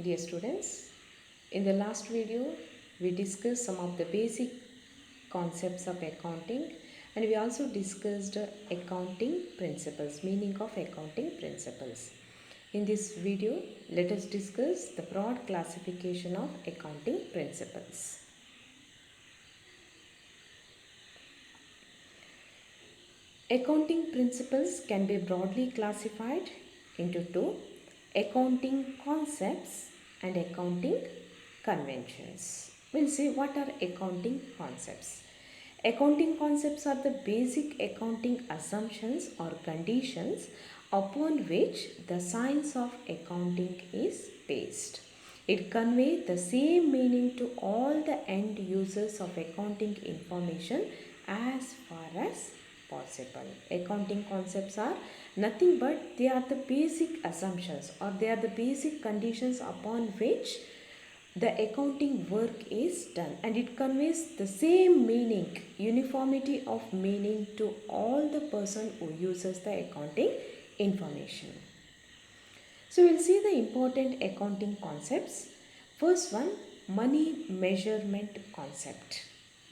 Dear students, in the last video we discussed some of the basic concepts of accounting, and we also discussed accounting principles, meaning of accounting principles. In this video, let us discuss the broad classification of accounting principles. Accounting principles can be broadly classified into two: accounting concepts and accounting conventions. We'll see what are accounting concepts. Accounting concepts are the basic accounting assumptions or conditions upon which the science of accounting is based. It conveys the same meaning to all the end users of accounting information as far as possible. Accounting concepts are nothing but they are the basic assumptions, or they are the basic conditions upon which the accounting work is done, and it conveys the same meaning, uniformity of meaning to all the person who uses the accounting information. So we'll see the important accounting concepts. First one, money measurement concept.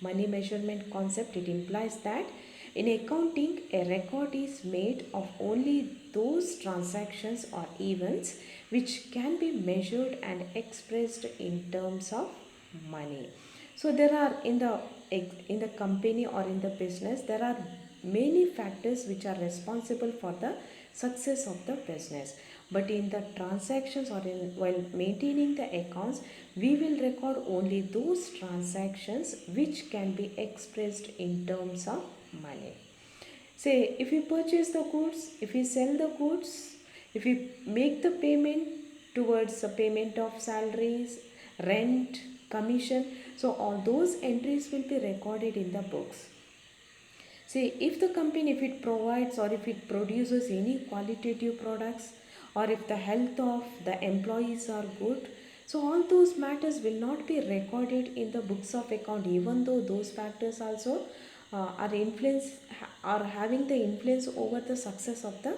Money measurement concept, it implies that in accounting, a record is made of only those transactions or events which can be measured and expressed in terms of money. So there are in the company or in the business, there are many factors which are responsible for the success of the business. But in the transactions or while maintaining the accounts, we will record only those transactions which can be expressed in terms of money. Say if we purchase the goods, if we sell the goods, if we make the payment towards the payment of salaries, rent, commission, so all those entries will be recorded in the books. See, if the company, if it provides or if it produces any qualitative products, or if the health of the employees are good, so all those matters will not be recorded in the books of account, even though those factors also are influence are having the influence over the success of the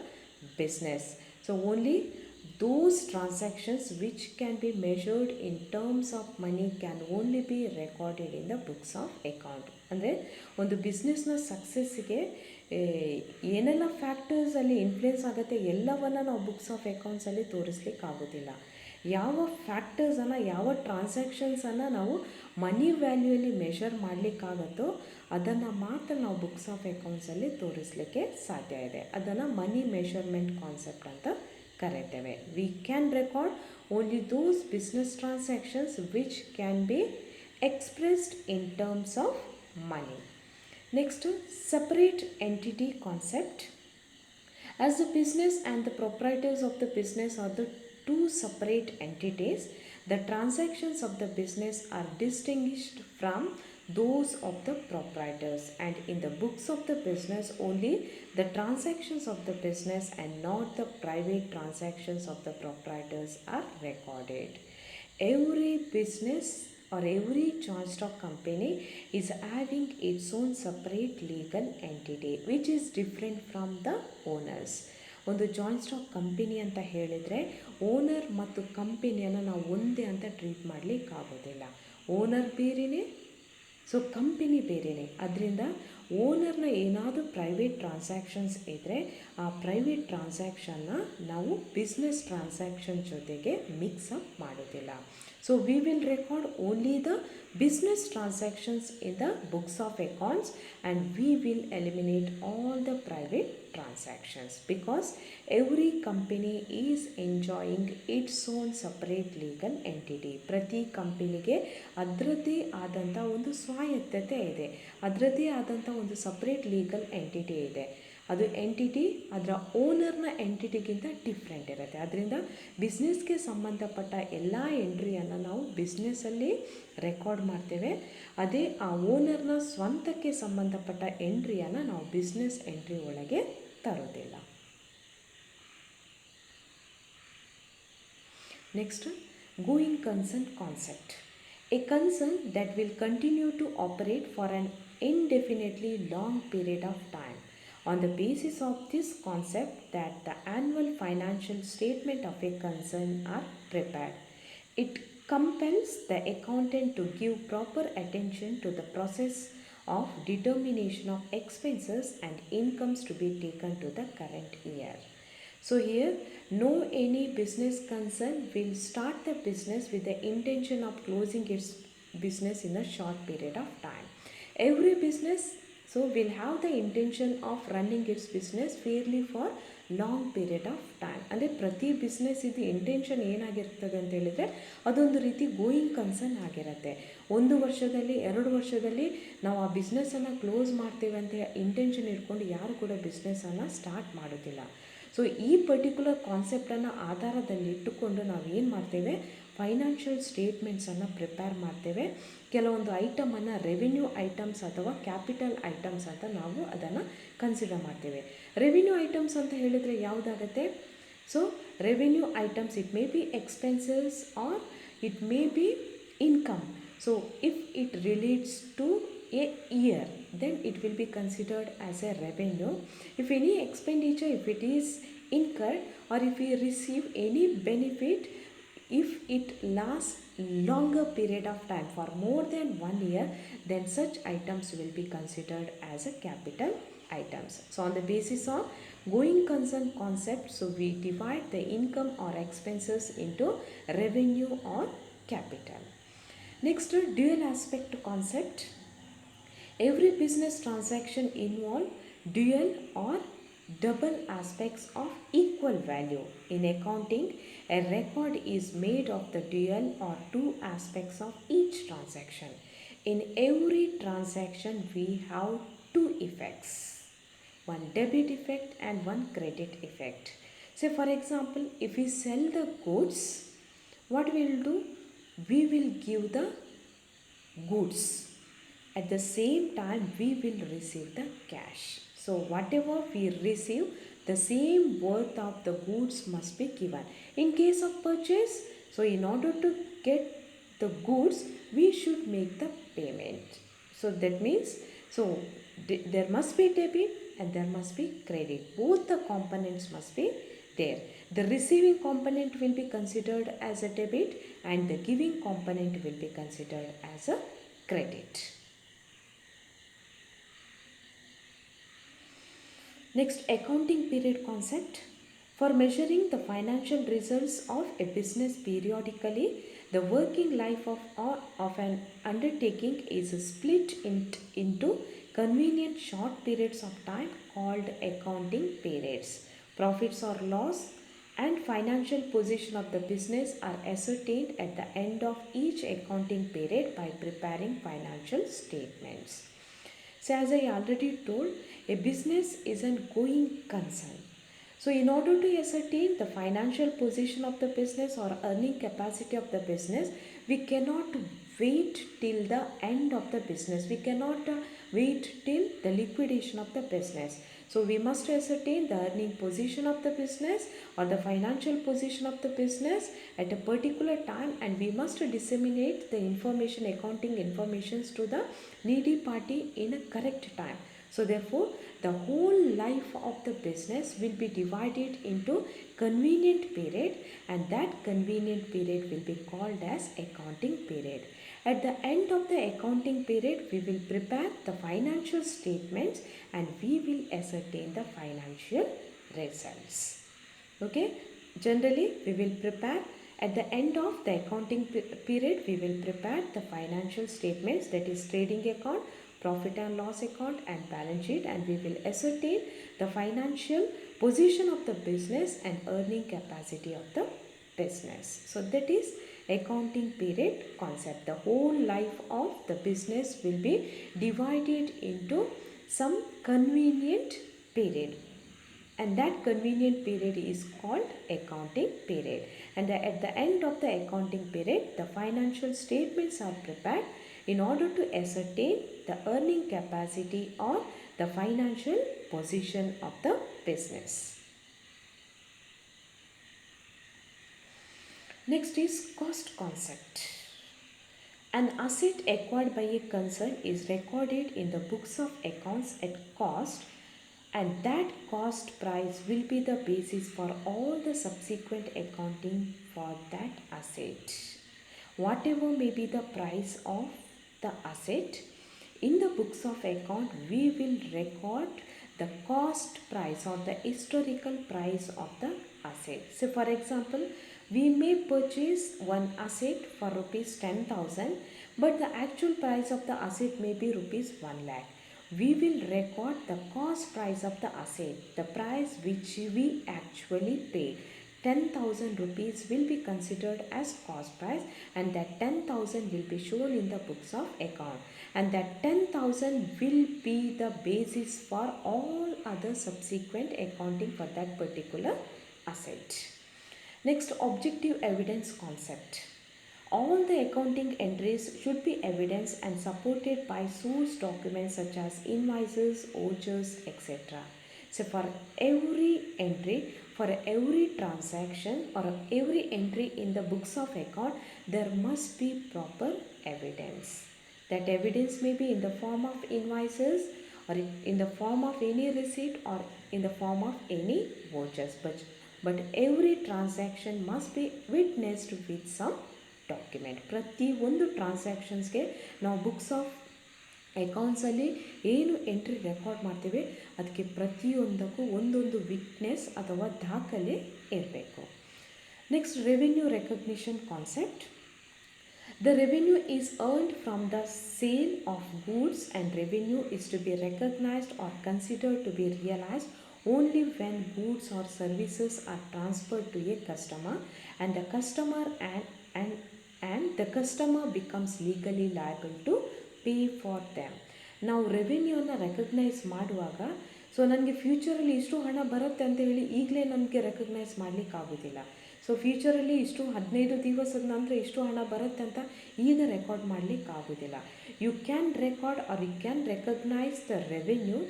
business. So only those transactions which can be measured in terms of money can only be recorded in the books of account. ಅಂದರೆ ಒಂದು ಬಿಸ್ನೆಸ್ನ ಸಕ್ಸಸ್ಸಿಗೆ ಏನೆಲ್ಲ ಫ್ಯಾಕ್ಟರ್ಸಲ್ಲಿ influence ಆಗುತ್ತೆ ಎಲ್ಲವನ್ನು ನಾವು books of ಅಕೌಂಟ್ಸಲ್ಲಿ ತೋರಿಸ್ಲಿಕ್ಕಾಗೋದಿಲ್ಲ. ಯಾವ ಫ್ಯಾಕ್ಟರ್ಸನ್ನು, ಯಾವ ಟ್ರಾನ್ಸಾಕ್ಷನ್ಸನ್ನು ನಾವು ಮನಿ ವ್ಯಾಲ್ಯೂಯಲ್ಲಿ measure ಮಾಡಲಿಕ್ಕಾಗತ್ತೋ ಅದನ್ನು ಮಾತ್ರ ನಾವು ಬುಕ್ಸ್ ಆಫ್ ಅಕೌಂಟ್ಸಲ್ಲಿ ತೋರಿಸಲಿಕ್ಕೆ ಸಾಧ್ಯ ಇದೆ. ಅದನ್ನು ಮನಿ ಮೆಷರ್ಮೆಂಟ್ ಕಾನ್ಸೆಪ್ಟ್ ಅಂತ ಕರೀತೇವೆ. We can record only those business transactions which can be expressed in terms of money. Next, separate entity concept. As the business and the proprietors of the business are the two separate entities, the transactions of the business are distinguished from those of the proprietors, and in the books of the business only the transactions of the business and not the private transactions of the proprietors are recorded. Every business or every joint stock company is having its own separate legal entity which is different from the owners. ಒಂದು joint stock company ಅಂತ ಹೇಳಿದರೆ owner ಮತ್ತು ಕಂಪನಿಯನ್ನು ನಾವು ಒಂದೇ ಅಂತ treat ಮಾಡಲಿಕ್ಕಾಗೋದಿಲ್ಲ. Owner ಬೇರೆಯೇ, so company ಬೇರೆಯೇ. ಅದರಿಂದ ಓನರ್ನ ಏನಾದರೂ ಪ್ರೈವೇಟ್ ಟ್ರಾನ್ಸಾಕ್ಷನ್ಸ್ ಇದ್ದರೆ ಆ ಪ್ರೈವೇಟ್ ಟ್ರಾನ್ಸಾಕ್ಷನ್ನ ನಾವು ಬಿಸ್ನೆಸ್ ಟ್ರಾನ್ಸಾಕ್ಷನ್ ಜೊತೆಗೆ ಮಿಕ್ಸಪ್ ಮಾಡೋದಿಲ್ಲ. So we will record only the business transactions in the books of accounts, and we will eliminate all the private transactions because every company is enjoying its own separate legal entity. ಪ್ರತಿ ಕಂಪನಿಗೆ ಅದರದ್ದೇ ಆದಂಥ ಒಂದು ಸ್ವಾಯತ್ತತೆ ಇದೆ, ಅದರದ್ದೇ ಆದಂಥ ಒಂದು separate legal entity ಇದೆ. ಅದು ಎಂಟಿಟಿ ಅದರ ಓನರ್ನ ಎಂಟಿಟಿಗಿಂತ ಡಿಫ್ರೆಂಟ್ ಇರುತ್ತೆ. ಅದರಿಂದ ಬಿಸ್ನೆಸ್ಗೆ ಸಂಬಂಧಪಟ್ಟ ಎಲ್ಲ ಎಂಟ್ರಿಯನ್ನು ನಾವು ಬಿಸ್ನೆಸ್ಸಲ್ಲಿ ರೆಕಾರ್ಡ್ ಮಾಡ್ತೇವೆ. ಅದೇ ಆ ಓನರ್ನ ಸ್ವಂತಕ್ಕೆ ಸಂಬಂಧಪಟ್ಟ ಎಂಟ್ರಿಯನ್ನು ನಾವು ಬಿಸ್ನೆಸ್ ಎಂಟ್ರಿ ಒಳಗೆ ತರೋದಿಲ್ಲ. Next, going concern concept. A concern that will continue to operate for on indefinitely long period of time. On the basis of this concept that the annual financial statement of a concern are prepared. It compels the accountant to give proper attention to the process of determination of expenses and incomes to be taken to the current year. So here, no any business concern will start the business with the intention of closing its business in a short period of time. Every business so will have the intention of running its business fairly for long period of time. ಅಂದರೆ ಪ್ರತಿ business ಇದು intention ಏನಾಗಿರ್ತದೆ ಅಂತ ಹೇಳಿದರೆ ಅದೊಂದು ರೀತಿ going concern ಆಗಿರುತ್ತೆ. 1 ವರ್ಷದಲ್ಲಿ 2 ವರ್ಷದಲ್ಲಿ ನಾವು ಆ ಬಿಸ್ನೆಸ್ಸನ್ನು ಕ್ಲೋಸ್ ಮಾಡ್ತೇವೆ ಅಂತ ಇಂಟೆನ್ಷನ್ ಇಟ್ಕೊಂಡು ಯಾರು ಕೂಡ ಬಿಸ್ನೆಸ್ಸನ್ನು ಸ್ಟಾರ್ಟ್ ಮಾಡೋದಿಲ್ಲ. ಸೊ ಈ ಪರ್ಟಿಕ್ಯುಲರ್ ಕಾನ್ಸೆಪ್ಟನ್ನು ಆಧಾರದಲ್ಲಿಟ್ಟುಕೊಂಡು ನಾವು ಏನು ಮಾಡ್ತೇವೆ, ಫೈನಾನ್ಷಿಯಲ್ ಸ್ಟೇಟ್ಮೆಂಟ್ಸನ್ನು ಪ್ರಿಪೇರ್ ಮಾಡ್ತೇವೆ. ಕೆಲವೊಂದು ಐಟಮನ್ನು ರೆವಿನ್ಯೂ ಐಟಮ್ಸ್ ಅಥವಾ ಕ್ಯಾಪಿಟಲ್ ಐಟಮ್ಸ್ ಅಂತ ನಾವು ಅದನ್ನು ಕನ್ಸಿಡರ್ ಮಾಡ್ತೇವೆ. ರೆವಿನ್ಯೂ ಐಟಮ್ಸ್ ಅಂತ ಹೇಳಿದರೆ ಯಾವುದಾಗುತ್ತೆ? So revenue items it may be expenses or it may be income. So if it relates to a year, then it will be considered as a revenue. If any expenditure, if it is incurred or if we receive any benefit, if it lasts longer period of time for more than 1 year, then such items will be considered as a capital items. So on the basis of going concern concept, so we divide the income or expenses into revenue or capital. Next, dual aspect concept. Every business transaction involves dual or double aspects of equal value. In accounting, a record is made of the dual or two aspects of each transaction. In every transaction, we have two effects, one debit effect and one credit effect. So for example, if we sell the goods, what we will do? We will give the goods. At the same time, we will receive the cash. So whatever we receive, the same worth of the goods must be given. In case of purchase, so in order to get the goods, we should make the payment. So that means, so there must be debit and there must be credit. Both the components must be there. The receiving component will be considered as a debit and the giving component will be considered as a credit. Next, accounting period concept. For measuring the financial results of a business periodically, the working life of an undertaking is split into convenient short periods of time called accounting periods. Profits or loss and financial position of the business are ascertained at the end of each accounting period by preparing financial statements. So as I already told, a business is an going concern. So in order to ascertain the financial position of the business or earning capacity of the business, we cannot wait till the end of the business. We cannot wait till the liquidation of the business. So we must ascertain the earning position of the business or the financial position of the business at a particular time, and we must disseminate the information, accounting informations to the needy party in a correct time. So therefore, the whole life of the business will be divided into convenient period, and that convenient period will be called as accounting period. At the end of the accounting period, we will prepare the financial statements and we will ascertain the financial results. Okay, generally we will prepare at the end of the accounting period, we will prepare the financial statements, that is trading account, profit and loss account and balance sheet, and we will ascertain the financial position of the business and earning capacity of the business. So that is accounting period concept. The whole life of the business will be divided into some convenient period, and that convenient period is called accounting period. And at the end of the accounting period, the financial statements are prepared in order to ascertain the earning capacity or the financial position of the business. Next is cost concept. An asset acquired by a concern is recorded in the books of accounts at cost, and that cost price will be the basis for all the subsequent accounting for that asset. whatever may be the price of the asset, in the books of account we will record the cost price or the historical price of the asset. So for example, we may purchase one asset for rupees 10,000, but the actual price of the asset may be rupees 1 lakh. We will record the cost price of the asset, the price which we actually paid. 10,000 rupees will be considered as cost price, and that 10,000 will be shown in the books of account, and that 10,000 will be the basis for all other subsequent accounting for that particular asset. Next, objective evidence concept. All the accounting entries should be evidenced and supported by source documents such as invoices, vouchers, etc. So for every entry, for every transaction or every entry in the books of account, there must be proper evidence. That evidence may be in the form of invoices, or in the form of any receipt, or in the form of any vouchers. But every transaction must be witnessed with some document. ಪ್ರತಿಯೊಂದು ಟ್ರಾನ್ಸಾಕ್ಷನ್ಸ್ಗೆ ನಾವು books of ಅಕೌಂಟ್ಸಲ್ಲಿ ಏನು entry record ಮಾಡ್ತೀವಿ ಅದಕ್ಕೆ ಪ್ರತಿಯೊಂದಕ್ಕೂ ಒಂದೊಂದು witness ಅಥವಾ ದಾಖಲೆ ಇರಬೇಕು. Next, revenue recognition concept. The revenue is earned from the sale of goods, and revenue is to be recognized or considered to be realized only when goods or services are transferred to a customer, and the customer and the customer becomes legally liable to pay for them. ನಾವು ರೆವಿನ್ಯೂನ recognise ಮಾಡುವಾಗ, so ನನಗೆ ಫ್ಯೂಚರಲ್ಲಿ ಇಷ್ಟು ಹಣ ಬರುತ್ತೆ ಅಂತ ಹೇಳಿ ಈಗಲೇ ನಮಗೆ ರೆಕಗ್ನೈಸ್ ಮಾಡಲಿಕ್ಕಾಗೋದಿಲ್ಲ. ಸೊ ಫ್ಯೂಚರಲ್ಲಿ ಇಷ್ಟು 15 ದಿವಸದ ನಂತರ ಇಷ್ಟು ಹಣ ಬರುತ್ತೆ ಅಂತ ಈಗ ರೆಕಾರ್ಡ್ ಮಾಡಲಿಕ್ಕಾಗೋದಿಲ್ಲ. You can record or you can recognise the revenue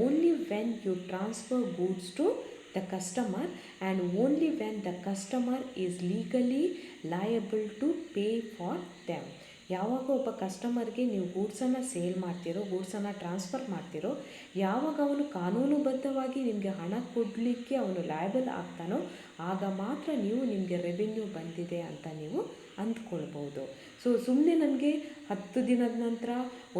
only when you transfer goods to the customer, and only when the customer is legally liable to pay for them. ಯಾವಾಗ ಒಬ್ಬ ಕಸ್ಟಮರ್ಗೆ ನೀವು ಗೂಡ್ಸನ್ನು ಸೇಲ್ ಮಾಡ್ತಿರೋ, ಗೂಡ್ಸನ್ನು transfer ಮಾಡ್ತಿರೋ, ಯಾವಾಗ ಅವನು ಕಾನೂನುಬದ್ಧವಾಗಿ ನಿಮಗೆ ಹಣ ಕೊಡಲಿಕ್ಕೆ ಅವನು ಲಯಬಲ್ ಆಗ್ತಾನೋ ಆಗ ಮಾತ್ರ ನೀವು ನಿಮಗೆ ರೆವಿನ್ಯೂ ಬಂದಿದೆ ಅಂತ ನೀವು ಅಂದ್ಕೊಳ್ಬೋದು. ಸೊ ಸುಮ್ಮನೆ ನನಗೆ 10 ದಿನದ ನಂತರ,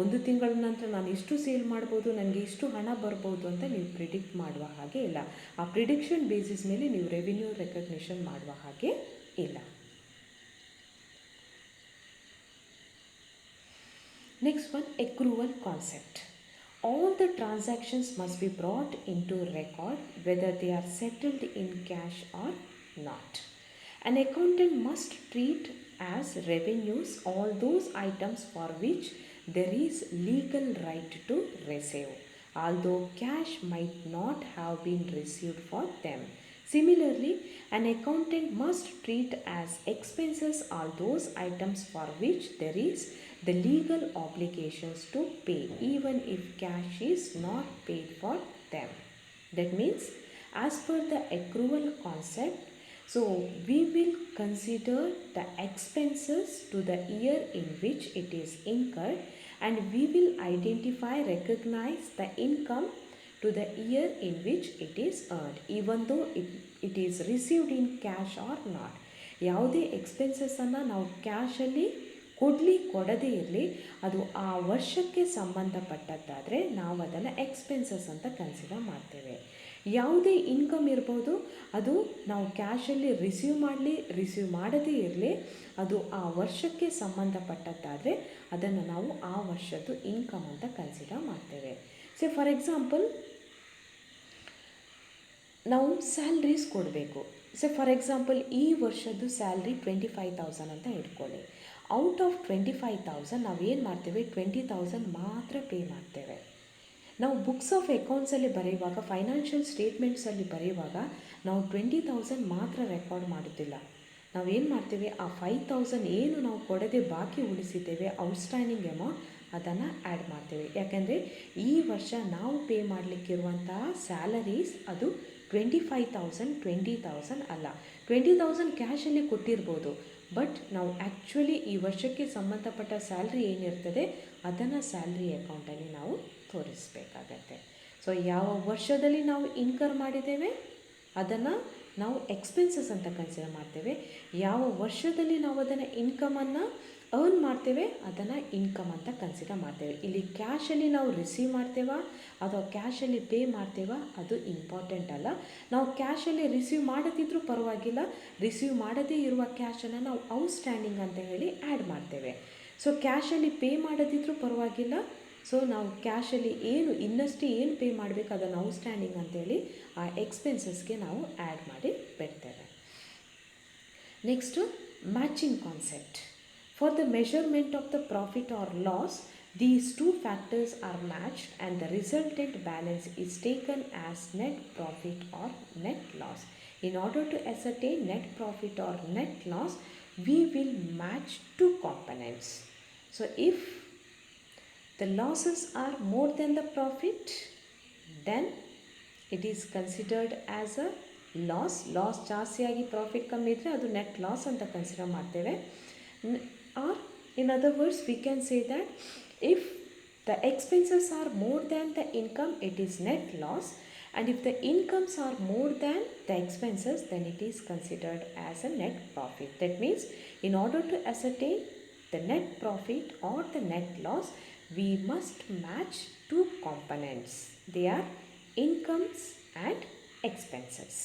1 ತಿಂಗಳ ನಂತರ ನಾನು ಇಷ್ಟು ಸೇಲ್ ಮಾಡ್ಬೋದು, ನನಗೆ ಇಷ್ಟು ಹಣ ಬರ್ಬೋದು ಅಂತ ನೀವು ಪ್ರಿಡಿಕ್ಟ್ ಮಾಡುವ ಹಾಗೆ ಇಲ್ಲ. ಆ ಪ್ರಿಡಿಕ್ಷನ್ ಬೇಸಿಸ್ ಮೇಲೆ ನೀವು ರೆವಿನ್ಯೂ ರೆಕಗ್ನಿಷನ್ ಮಾಡುವ ಹಾಗೆ ಇಲ್ಲ. Next one, accrual concept. All the transactions must be brought into record whether they are settled in cash or not. An accountant must treat as revenues all those items for which there is legal right to receive, although cash might not have been received for them. Similarly, an accountant must treat as expenses all those items for which there is the legal obligations to pay, even if cash is not paid for them. That means, as per the accrual concept, so we will consider the expenses to the year in which it is incurred, and we will identify, recognize the income to the year in which it is earned, even though it is received in cash or not. ಯಾವುದೇ ಎಕ್ಸ್ಪೆನ್ಸಸ್ಸನ್ನು ನಾವು ಕ್ಯಾಶಲ್ಲಿ ಕೊಡದೇ ಇರಲಿ, ಅದು ಆ ವರ್ಷಕ್ಕೆ ಸಂಬಂಧಪಟ್ಟದ್ದಾದರೆ ನಾವು ಅದನ್ನು expenses ಅಂತ ಕನ್ಸಿಡರ್ ಮಾಡ್ತೇವೆ. ಯಾವುದೇ ಇನ್ಕಮ್ ಇರ್ಬೋದು, ಅದು ನಾವು ಕ್ಯಾಶಲ್ಲಿ ರಿಸೀವ್ ಮಾಡದೇ ಇರಲಿ, ಅದು ಆ ವರ್ಷಕ್ಕೆ ಸಂಬಂಧಪಟ್ಟದ್ದಾದರೆ ಅದನ್ನು ನಾವು ಆ ವರ್ಷದ್ದು ಇನ್ಕಮ್ ಅಂತ ಕನ್ಸಿಡರ್ ಮಾಡ್ತೇವೆ. ಸೊ ಫಾರ್ ಎಕ್ಸಾಂಪಲ್, ನಾವು ಸ್ಯಾಲ್ರೀಸ್ ಕೊಡಬೇಕು. ಸೊ ಫಾರ್ ಎಕ್ಸಾಂಪಲ್, ಈ ವರ್ಷದ್ದು ಸ್ಯಾಲ್ರಿ 25,000 ಅಂತ ಇಟ್ಕೊಳ್ಳಿ. ಔಟ್ ಆಫ್ 25,000 ನಾವು ಏನು ಮಾಡ್ತೇವೆ, 20,000 ಮಾತ್ರ ಪೇ ಮಾಡ್ತೇವೆ. ನಾವು ಬುಕ್ಸ್ ಆಫ್ ಅಕೌಂಟ್ಸಲ್ಲಿ ಬರೆಯುವಾಗ, ಫೈನಾನ್ಷಿಯಲ್ ಸ್ಟೇಟ್ಮೆಂಟ್ಸಲ್ಲಿ ಬರೆಯುವಾಗ ನಾವು 20,000 ಮಾತ್ರ ರೆಕಾರ್ಡ್ ಮಾಡೋದಿಲ್ಲ. ನಾವೇನು ಮಾಡ್ತೇವೆ, ಆ 5,000 ಏನು ನಾವು ಕೊಡದೆ ಬಾಕಿ ಉಳಿಸಿದ್ದೇವೆ, ಔಟ್ಸ್ಟ್ಯಾಂಡಿಂಗ್ ಅಮೌಂಟ್, ಅದನ್ನು ಆ್ಯಡ್ ಮಾಡ್ತೇವೆ. ಯಾಕೆಂದರೆ ಈ ವರ್ಷ ನಾವು ಪೇ ಮಾಡಲಿಕ್ಕಿರುವಂತಹ ಸ್ಯಾಲರೀಸ್ ಅದು 25,000, 20,000 ಅಲ್ಲ. 20,000 ಕ್ಯಾಶಲ್ಲಿ ಕೊಟ್ಟಿರ್ಬೋದು, ಬಟ್ ನಾವು ಆ್ಯಕ್ಚುಲಿ ಈ ವರ್ಷಕ್ಕೆ ಸಂಬಂಧಪಟ್ಟ ಸ್ಯಾಲ್ರಿ ಏನಿರ್ತದೆ ಅದನ್ನು ಸ್ಯಾಲ್ರಿ ಅಕೌಂಟಲ್ಲಿ ನಾವು ತೋರಿಸಬೇಕಾಗತ್ತೆ. ಸೊ ಯಾವ ವರ್ಷದಲ್ಲಿ ನಾವು ಇನ್ಕರ್ ಮಾಡಿದ್ದೇವೆ ಅದನ್ನು ನಾವು ಎಕ್ಸ್ಪೆನ್ಸಸ್ ಅಂತ ಕನ್ಸಿಡರ್ ಮಾಡ್ತೇವೆ. ಯಾವ ವರ್ಷದಲ್ಲಿ ನಾವು ಅದನ್ನು ಇನ್ಕಮನ್ನು ಅರ್ನ್ ಮಾಡ್ತೇವೆ ಅದನ್ನು ಇನ್ಕಮ್ ಅಂತ ಕನ್ಸಿಡರ್ ಮಾಡ್ತೇವೆ. ಇಲ್ಲಿ ಕ್ಯಾಶಲ್ಲಿ ನಾವು ರಿಸೀವ್ ಮಾಡ್ತೇವಾ ಅಥವಾ ಕ್ಯಾಶಲ್ಲಿ ಪೇ ಮಾಡ್ತೇವಾ ಅದು ಇಂಪಾರ್ಟೆಂಟ್ ಅಲ್ಲ. ನಾವು ಕ್ಯಾಶಲ್ಲಿ ರಿಸೀವ್ ಮಾಡದಿದ್ದರೂ ಪರವಾಗಿಲ್ಲ, ರಿಸೀವ್ ಮಾಡದೇ ಇರುವ ಕ್ಯಾಶನ್ನು ನಾವು ಔಟ್ಸ್ಟ್ಯಾಂಡಿಂಗ್ ಅಂತ ಹೇಳಿ ಆ್ಯಡ್ ಮಾಡ್ತೇವೆ. ಸೊ ಕ್ಯಾಶಲ್ಲಿ ಪೇ ಮಾಡದಿದ್ದರೂ ಪರವಾಗಿಲ್ಲ, ಸೊ ನಾವು ಕ್ಯಾಶಲ್ಲಿ ಇನ್ನಷ್ಟು ಏನು ಪೇ ಮಾಡಬೇಕು ಅದನ್ನು ಔಟ್ಸ್ಟ್ಯಾಂಡಿಂಗ್ ಅಂತೇಳಿ ಆ ಎಕ್ಸ್ಪೆನ್ಸಸ್ಗೆ ನಾವು ಆ್ಯಡ್ ಮಾಡಿ ಬಿಡ್ತೇವೆ. Next matching concept. For the measurement of the profit or loss, these two factors are matched and the resultant balance is taken as net profit or net loss. In order to ascertain net profit or net loss, we will match two components. So if the losses are more than the profit, then it is considered as a loss. Loss ಜಾಸ್ತಿಯಾಗಿ profit ಕಮ್ಮಿ ಇದ್ದರೆ ಅದು net loss ಅಂತ consider ಮಾಡ್ತೇವೆ. Or in other words, we can say that if the expenses are more than the income, it is net loss, and if the incomes are more than the expenses, then it is considered as a net profit. That means in order to ascertain the net profit or the net loss, we must match two components. They are incomes and expenses.